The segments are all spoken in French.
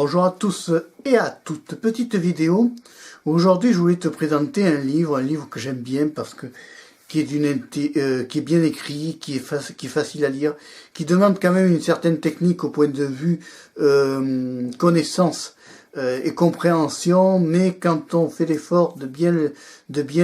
Bonjour à tous et à toutes. Petite vidéo. Aujourd'hui, je voulais te présenter un livre que j'aime bien parce que qui est bien écrit, qui est facile à lire, qui demande quand même une certaine technique au point de vue connaissance et compréhension, mais quand on fait l'effort de bien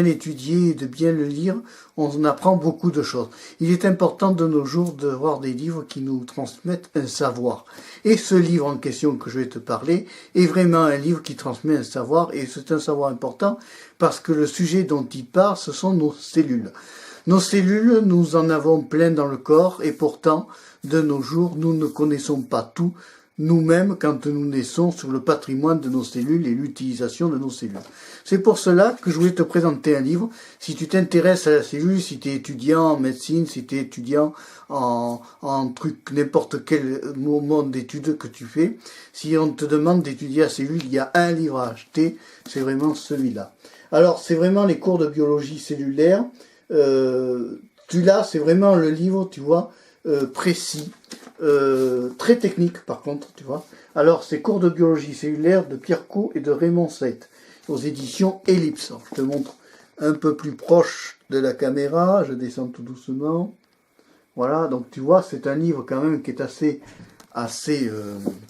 l'étudier et de bien le lire, on apprend beaucoup de choses. Il est important de nos jours de voir des livres qui nous transmettent un savoir. Et ce livre en question que je vais te parler est vraiment un livre qui transmet un savoir, et c'est un savoir important parce que le sujet dont il parle, ce sont nos cellules. Nos cellules, nous en avons plein dans le corps, et pourtant, de nos jours, nous ne connaissons pas tout, nous-mêmes, quand nous naissons, sur le patrimoine de nos cellules et l'utilisation de nos cellules. C'est pour cela que je voulais te présenter un livre. Si tu t'intéresses à la cellule, si tu es étudiant en médecine, si tu es étudiant en truc, n'importe quel monde d'études que tu fais, si on te demande d'étudier la cellule, il y a un livre à acheter, c'est vraiment celui-là. Alors, c'est vraiment les cours de biologie cellulaire. Celui-là, c'est vraiment le livre, tu vois, précis, très technique par contre, tu vois. Alors, c'est cours de biologie cellulaire de Pierre Cot et de Raymond Seit, aux éditions Ellipse. Alors, je te montre un peu plus proche de la caméra, je descends tout doucement. Voilà, donc tu vois, c'est un livre quand même qui est assez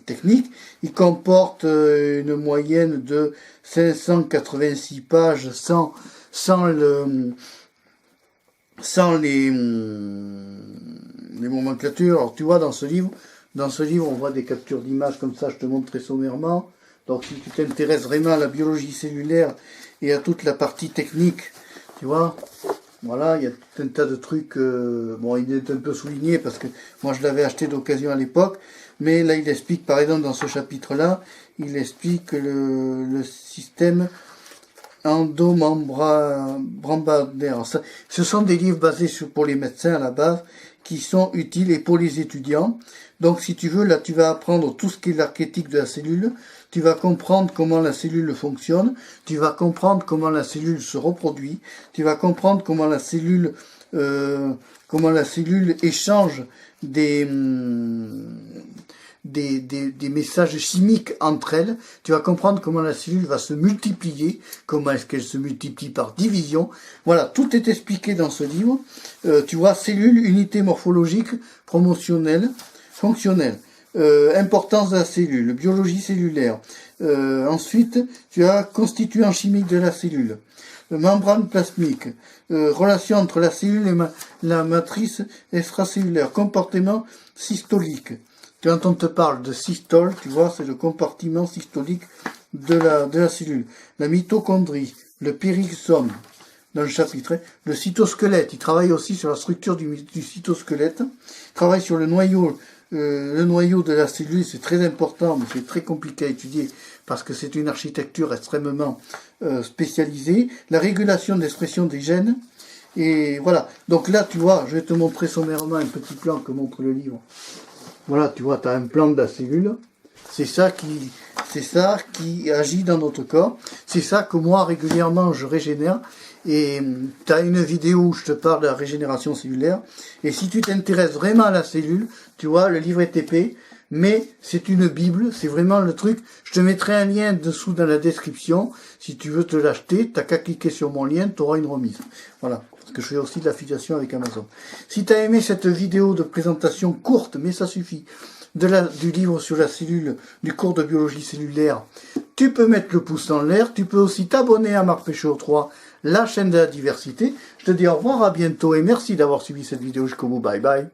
technique. Il comporte une moyenne de 586 pages sans les nomenclatures. Alors tu vois, dans ce livre, on voit des captures d'images comme ça, je te montre très sommairement. Donc si tu t'intéresses vraiment à la biologie cellulaire et à toute la partie technique, tu vois, voilà, il y a tout un tas de trucs. Bon, il est un peu souligné parce que moi je l'avais acheté d'occasion à l'époque, mais là il explique, par exemple dans ce chapitre-là, il explique le système endomembranaire. Ce sont des livres basés pour les médecins à la base, qui sont utiles et pour les étudiants. Donc si tu veux, là tu vas apprendre tout ce qui est l'archétype de la cellule, tu vas comprendre comment la cellule fonctionne, tu vas comprendre comment la cellule se reproduit, tu vas comprendre comment la cellule échange des messages chimiques entre elles, tu vas comprendre comment la cellule va se multiplier, comment est-ce qu'elle se multiplie par division. Voilà, tout est expliqué dans ce livre. Tu vois, cellule, unité morphologique, promotionnelle, fonctionnelle, importance de la cellule, biologie cellulaire. Ensuite, tu as constituant chimique de la cellule, membrane plasmique, relation entre la cellule et la matrice extracellulaire, comportement systolique. Quand on te parle de systole, tu vois, c'est le compartiment systolique de la cellule. La mitochondrie, le périsome, dans le chapitre, le cytosquelette, il travaille aussi sur la structure du cytosquelette, il travaille sur le noyau de la cellule, c'est très important, mais c'est très compliqué à étudier parce que c'est une architecture extrêmement spécialisée. La régulation de l'expression des gènes, et voilà. Donc là, tu vois, je vais te montrer sommairement un petit plan que montre le livre. Voilà, tu vois, tu as un plan de la cellule. C'est ça qui agit dans notre corps. C'est ça que moi, régulièrement, je régénère. Et tu as une vidéo où je te parle de la régénération cellulaire. Et si tu t'intéresses vraiment à la cellule, tu vois, le livre est épais, mais c'est une bible, c'est vraiment le truc. Je te mettrai un lien dessous dans la description. Si tu veux te l'acheter, t'as qu'à cliquer sur mon lien, tu auras une remise. Voilà, parce que je fais aussi de l'affiliation avec Amazon. Si tu as aimé cette vidéo de présentation courte, mais ça suffit, du livre sur la cellule, du cours de biologie cellulaire, tu peux mettre le pouce en l'air. Tu peux aussi t'abonner à Marc Péchaud 3, la chaîne de la diversité. Je te dis au revoir, à bientôt et merci d'avoir suivi cette vidéo jusqu'au bout. Bye bye.